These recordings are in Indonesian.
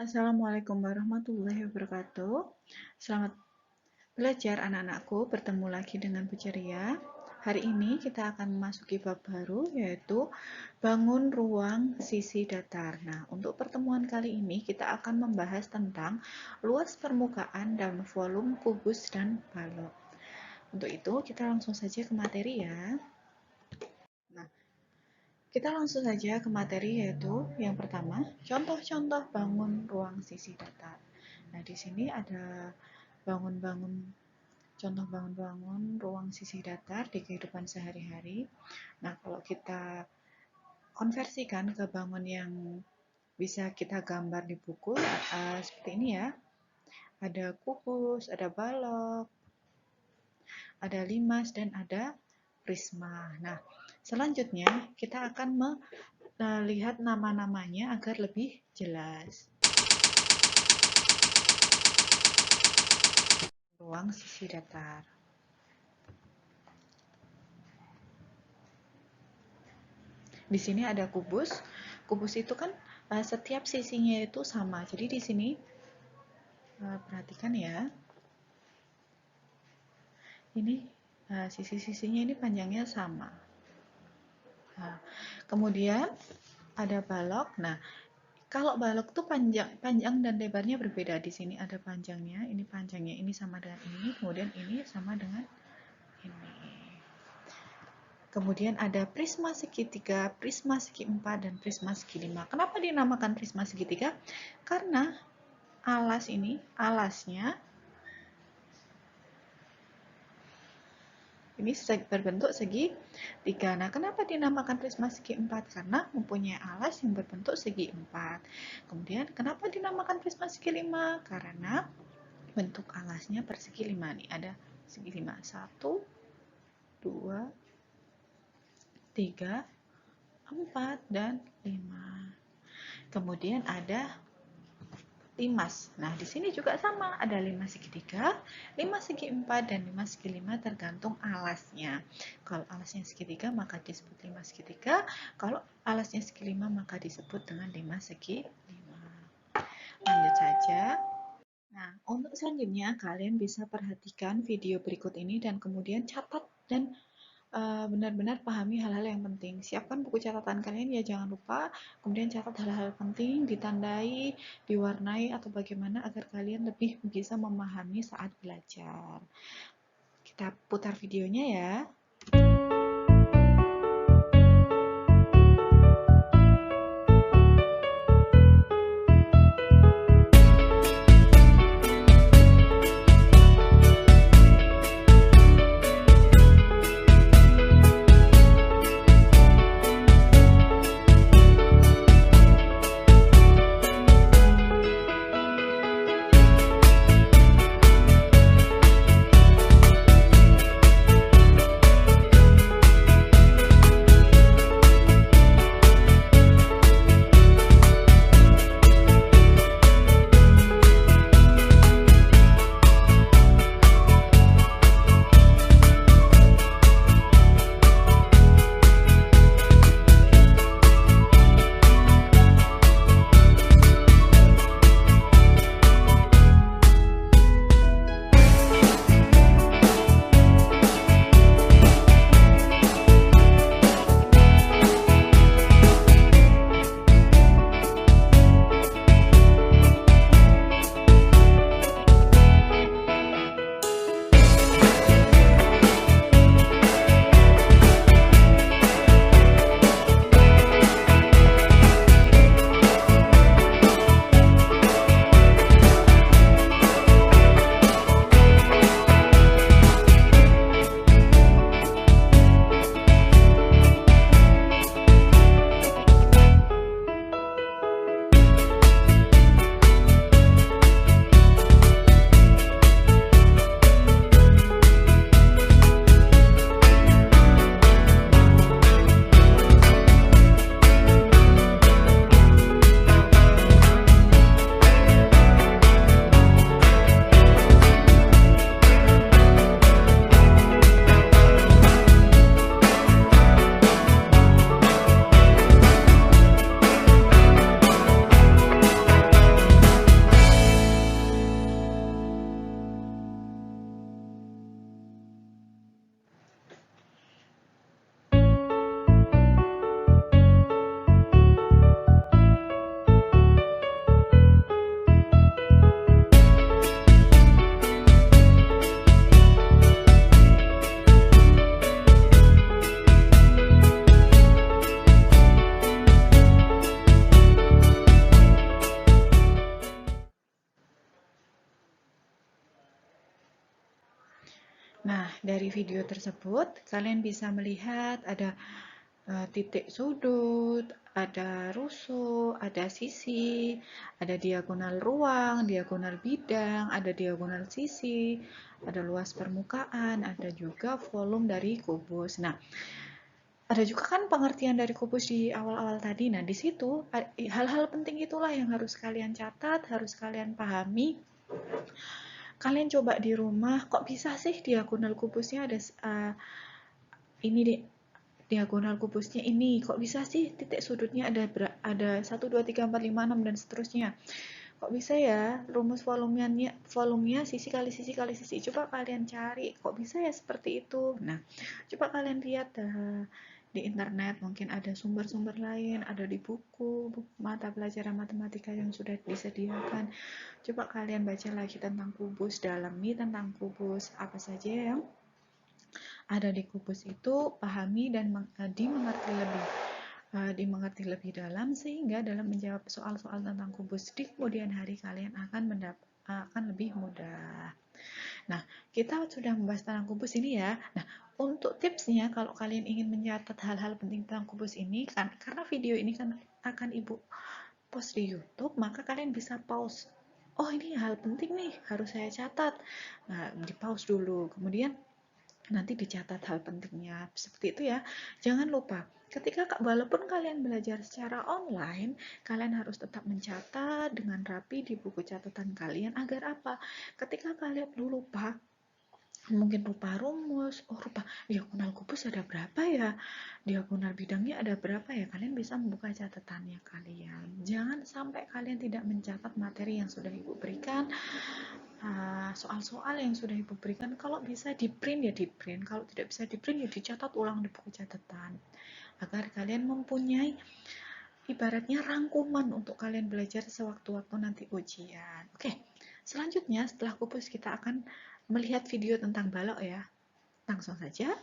Assalamualaikum warahmatullahi wabarakatuh. Selamat belajar anak-anakku, bertemu lagi dengan Bu Ceria. Hari ini kita akan memasuki bab baru, yaitu bangun ruang sisi datar. Nah, untuk pertemuan kali ini kita akan membahas tentang luas permukaan dan volume kubus dan balok. Untuk itu kita langsung saja ke materi ya. Nah, kita langsung saja ke materi, yaitu yang pertama, contoh-contoh bangun ruang sisi datar. Nah, di sini ada contoh bangun-bangun ruang sisi datar di kehidupan sehari-hari. Nah, kalau kita konversikan ke bangun yang bisa kita gambar di buku, seperti ini ya. Ada kubus, ada balok, ada limas, dan ada prisma. Nah, selanjutnya kita akan melihat nama-namanya agar lebih jelas. Ruang sisi datar. Di sini ada kubus. Kubus itu kan setiap sisinya itu sama. Jadi di sini perhatikan ya. Ini sisi-sisinya ini panjangnya sama. Nah, kemudian ada balok. Nah, kalau balok tuh panjang dan lebarnya berbeda. Di sini ada panjangnya, ini sama dengan ini, kemudian ini sama dengan ini. Kemudian ada prisma segitiga, prisma segi 4, dan prisma segi 5. Kenapa dinamakan prisma segitiga? Karena alasnya ini berbentuk segitiga. Nah, kenapa dinamakan prisma segi 4? Karena mempunyai alas yang berbentuk segi 4. Kemudian, kenapa dinamakan prisma segi 5? Karena bentuk alasnya persegi 5. Nih, ada segi 5. 1, 2, 3, 4, dan 5. Kemudian ada limas. Nah, di sini juga sama, ada limas segitiga, limas segi 4, dan limas segi 5 tergantung alasnya. Kalau alasnya segitiga maka disebut limas segitiga, kalau alasnya segi 5 maka disebut dengan limas segi 5. Lanjut saja. Nah, untuk selanjutnya kalian bisa perhatikan video berikut ini dan kemudian catat dan benar-benar pahami hal-hal yang penting. Siapkan buku catatan kalian ya, jangan lupa. Kemudian catat hal-hal penting, ditandai, diwarnai, atau bagaimana agar kalian lebih bisa memahami saat belajar. Kita putar videonya ya. Dari video tersebut, kalian bisa melihat ada titik sudut, ada rusuk, ada sisi, ada diagonal ruang, diagonal bidang, ada diagonal sisi, ada luas permukaan, ada juga volume dari kubus. Nah, ada juga kan pengertian dari kubus di awal-awal tadi. Nah, di situ hal-hal penting itulah yang harus kalian catat, harus kalian pahami. Kalian coba di rumah, kok bisa sih diagonal kubusnya ada ini deh, diagonal kubusnya ini, kok bisa sih titik sudutnya ada 1 2 3 4 5 6 dan seterusnya. Kok bisa ya rumus volumenya sisi kali sisi kali sisi. Coba kalian cari, kok bisa ya seperti itu. Nah, coba kalian lihat di internet, mungkin ada sumber-sumber lain, ada di buku mata pelajaran matematika yang sudah disediakan. Coba kalian baca lagi tentang kubus, dalami tentang kubus, apa saja yang ada di kubus itu, pahami dan dimengerti lebih dalam, sehingga dalam menjawab soal-soal tentang kubus di kemudian hari kalian akan lebih mudah. Nah, kita sudah membahas tentang kubus ini ya. Nah, untuk tipsnya, kalau kalian ingin mencatat hal-hal penting tentang kubus ini, karena video ini kan akan Ibu post di YouTube, maka kalian bisa pause. Oh, ini hal penting nih, harus saya catat. Nah, di pause dulu. Kemudian nanti dicatat hal pentingnya, seperti itu ya. Jangan lupa, walaupun kalian belajar secara online, kalian harus tetap mencatat dengan rapi di buku catatan kalian, agar apa? Ketika kalian lupa, mungkin lupa rumus, lupa diagonal kubus ada berapa ya, diagonal bidangnya ada berapa ya, kalian bisa membuka catatannya kalian. Jangan sampai kalian tidak mencatat materi yang sudah Ibu berikan, soal-soal yang sudah Ibu berikan. Kalau bisa di print ya di print, kalau tidak bisa di print ya dicatat ulang di buku catatan, agar kalian mempunyai ibaratnya rangkuman untuk kalian belajar sewaktu-waktu nanti ujian. Oke, selanjutnya setelah kubus kita akan melihat video tentang balok ya. Langsung saja.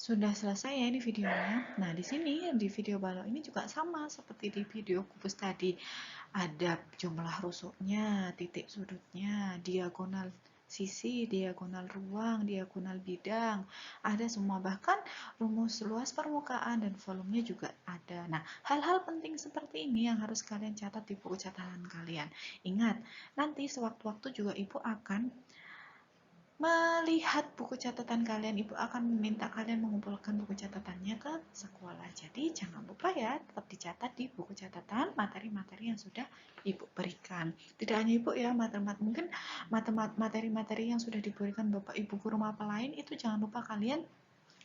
Sudah selesai ya ini videonya. Nah, di sini di video balok ini juga sama seperti di video kubus tadi. Ada jumlah rusuknya, titik sudutnya, diagonal sisi, diagonal ruang, diagonal bidang, ada semua, bahkan rumus luas permukaan dan volumenya juga ada. Nah, hal-hal penting seperti ini yang harus kalian catat di buku catatan kalian. Ingat, nanti sewaktu-waktu juga Ibu akan melihat buku catatan kalian, Ibu akan meminta kalian mengumpulkan buku catatannya ke sekolah. Jadi jangan lupa ya, tetap dicatat di buku catatan materi-materi yang sudah Ibu berikan. Tidak hanya Ibu ya, mungkin materi-materi yang sudah diberikan Bapak Ibu guru mapel lain itu jangan lupa kalian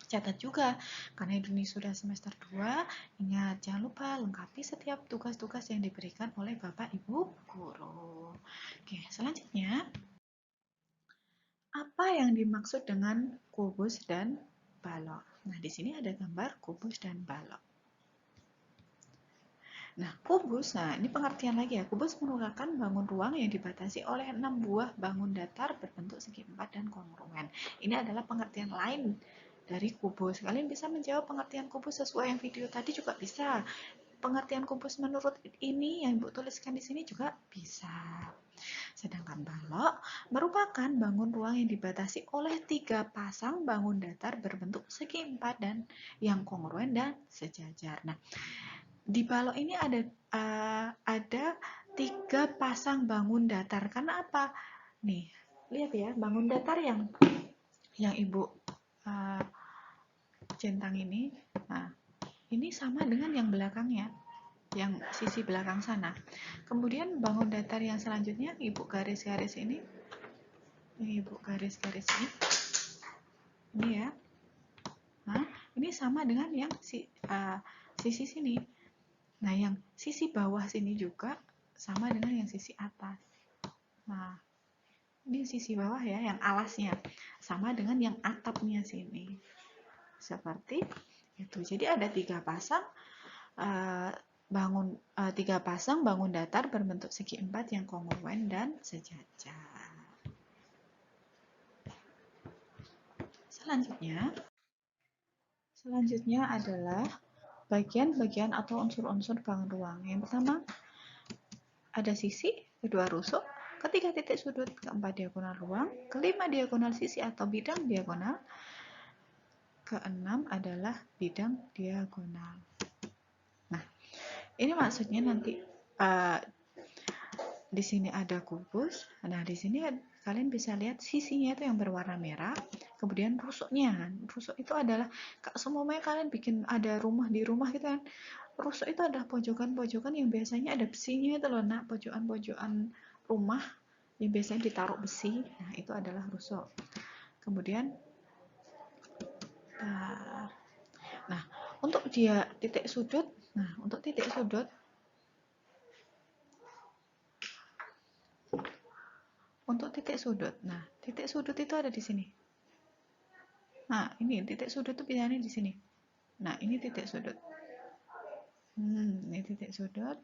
catat juga. Karena ini sudah semester 2, ingat jangan lupa lengkapi setiap tugas-tugas yang diberikan oleh Bapak Ibu guru. Oke, selanjutnya apa yang dimaksud dengan kubus dan balok? Nah, di sini ada gambar kubus dan balok. Nah, kubus, ini pengertian lagi ya. Kubus merupakan bangun ruang yang dibatasi oleh 6 buah bangun datar berbentuk segi empat dan kongruen. Ini adalah pengertian lain dari kubus. Kalian bisa menjawab pengertian kubus sesuai yang video tadi juga bisa. Pengertian kubus menurut ini yang Ibu tuliskan di sini juga bisa. Sedangkan balok merupakan bangun ruang yang dibatasi oleh 3 pasang bangun datar berbentuk segi empat dan yang kongruen dan sejajar. Nah, di balok ini ada 3 pasang bangun datar. Karena apa? Nih, lihat ya, bangun datar yang Ibu centang ini. Nah, ini sama dengan yang belakangnya, yang sisi belakang sana. Kemudian bangun datar yang selanjutnya Ibu garis-garis ini, Ibu garis-garis ini ya. Nah, ini sama dengan yang sisi sini. Nah, yang sisi bawah sini juga sama dengan yang sisi atas. Nah, ini sisi bawah ya, yang alasnya sama dengan yang atapnya sini. Seperti itu. Jadi ada 3 pasang bangun datar berbentuk segi empat yang kongruen dan sejajar. Selanjutnya adalah bagian-bagian atau unsur-unsur bangun ruang. Yang pertama ada sisi, kedua rusuk, ketiga titik sudut, keempat diagonal ruang, kelima diagonal sisi atau bidang diagonal, keenam adalah bidang diagonal. Nah, ini maksudnya nanti di sini ada kubus. Nah, di sini kalian bisa lihat sisinya itu yang berwarna merah. Kemudian rusuknya. Rusuk itu adalah semuanya kalian bikin ada rumah di rumah gitu kan. Rusuk itu adalah pojokan-pojokan yang biasanya ada besinya itu loh, nah, pojokan-pojokan rumah yang biasanya ditaruh besi. Nah, itu adalah rusuk. Kemudian nah, untuk dia titik sudut. Nah, untuk titik sudut nah, titik sudut itu ada di sini. Nah, ini titik sudut itu biasanya di sini. Nah, ini titik sudut. Ini titik sudut.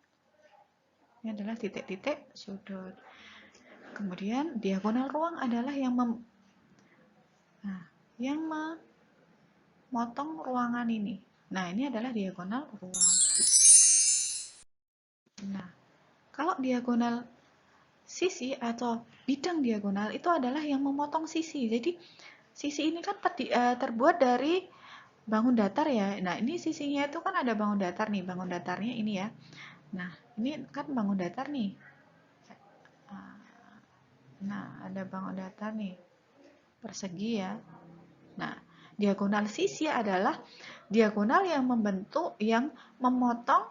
Ini adalah titik-titik sudut. Kemudian diagonal ruang adalah yang memotong ruangan ini. Nah, ini adalah diagonal ruang. Nah, kalau diagonal sisi atau bidang diagonal itu adalah yang memotong sisi. Jadi sisi ini kan terbuat dari bangun datar ya. Nah, ini sisinya itu kan ada bangun datar nih. Bangun datarnya ini ya. Nah, ini kan bangun datar nih. Nah, ada bangun datar nih. Persegi ya. Nah, diagonal sisi adalah diagonal yang memotong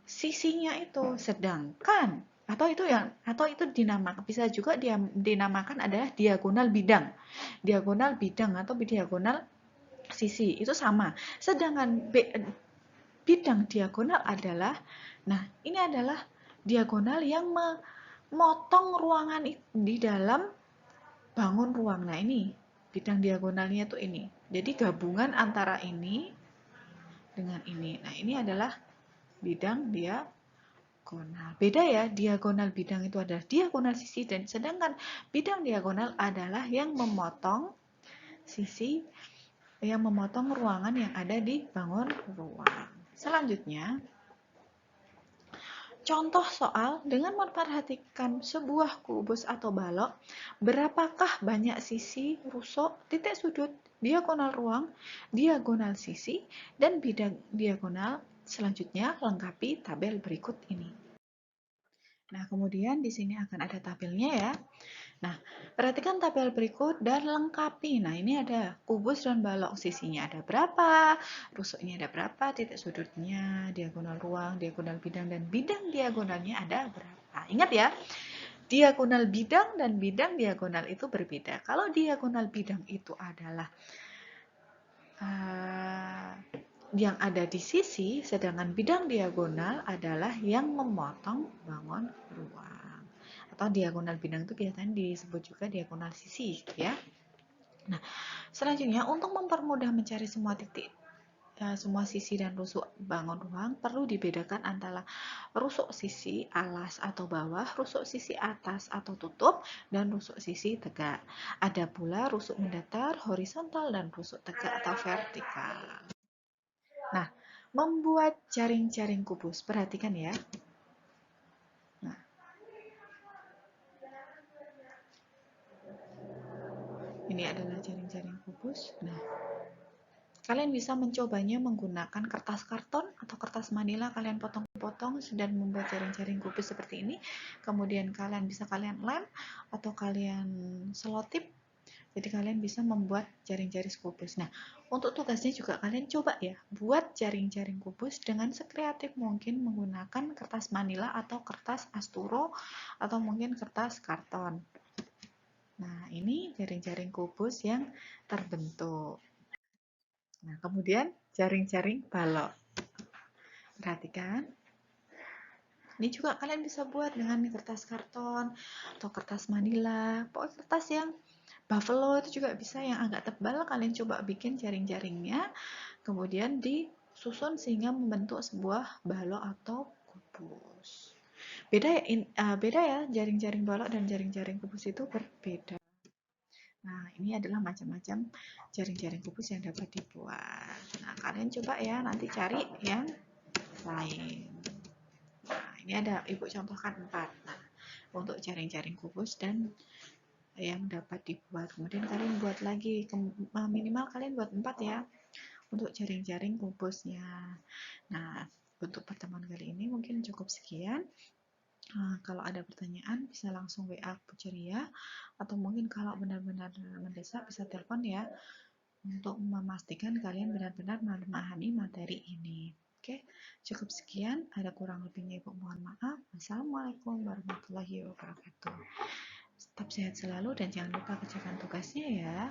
sisinya itu. Sedangkan atau itu dinamakan, bisa juga dinamakan adalah diagonal bidang. Diagonal bidang atau diagonal sisi itu sama. Sedangkan bidang diagonal adalah, nah, ini adalah diagonal yang memotong ruangan di dalam bangun ruang. Nah, ini bidang diagonalnya tuh ini. Jadi gabungan antara ini dengan ini. Nah, ini adalah bidang diagonal. Beda ya, diagonal bidang itu adalah diagonal sisi, dan sedangkan bidang diagonal adalah yang memotong sisi, yang memotong ruangan yang ada di bangun ruang. Selanjutnya, Contoh soal dengan memperhatikan sebuah kubus atau balok, berapakah banyak sisi, rusuk, titik sudut, diagonal ruang, diagonal sisi, dan bidang diagonal. Selanjutnya, lengkapi tabel berikut ini. Nah, kemudian di sini akan ada tabelnya ya. Nah, perhatikan tabel berikut dan lengkapi. Nah, ini ada kubus dan balok, sisinya ada berapa, rusuknya ada berapa, titik sudutnya, diagonal ruang, diagonal bidang, dan bidang diagonalnya ada berapa. Ingat ya, diagonal bidang dan bidang diagonal itu berbeda. Kalau diagonal bidang itu adalah yang ada di sisi, sedangkan bidang diagonal adalah yang memotong bangun ruang. Atau diagonal bidang itu biasanya disebut juga diagonal sisi gitu ya. Nah, selanjutnya untuk mempermudah mencari semua titik, semua sisi dan rusuk bangun ruang, perlu dibedakan antara rusuk sisi alas atau bawah, rusuk sisi atas atau tutup, dan rusuk sisi tegak. Ada pula rusuk mendatar, horizontal, dan rusuk tegak atau vertikal. Nah, membuat jaring-jaring kubus, perhatikan ya. Nah, ini adalah jaring-jaring kubus. Nah, kalian bisa mencobanya menggunakan kertas karton atau kertas manila, kalian potong-potong dan membuat jaring-jaring kubus seperti ini. Kemudian kalian lem atau kalian selotip. Jadi kalian bisa membuat jaring-jaring kubus. Nah, untuk tugasnya juga kalian coba ya, buat jaring-jaring kubus dengan sekreatif mungkin menggunakan kertas manila atau kertas asturo atau mungkin kertas karton. Nah, ini jaring-jaring kubus yang terbentuk. Nah, kemudian jaring-jaring balok. Perhatikan. Ini juga kalian bisa buat dengan kertas karton atau kertas manila. Pokoknya kertas yang buffalo itu juga bisa, yang agak tebal. Kalian coba bikin jaring-jaringnya, kemudian disusun sehingga membentuk sebuah balok atau kubus. Beda ya, jaring-jaring balok dan jaring-jaring kubus itu berbeda. Nah, ini adalah macam-macam jaring-jaring kubus yang dapat dibuat. Nah, kalian coba ya, nanti cari yang lain. Nah, ini ada Ibu contohkan 4. Nah, untuk jaring-jaring kubus dan yang dapat dibuat. Kemudian kalian buat lagi, minimal kalian buat 4 ya, untuk jaring-jaring kubusnya. Nah, untuk pertemuan kali ini mungkin cukup sekian. Kalau ada pertanyaan bisa langsung WA Bu Ceria, atau mungkin kalau benar-benar mendesak bisa telepon ya, untuk memastikan kalian benar-benar memahami materi ini. Oke, cukup sekian. Ada kurang lebihnya Ibu mohon maaf. Wassalamualaikum warahmatullahi wabarakatuh. Tetap sehat selalu dan jangan lupa kerjakan tugasnya ya.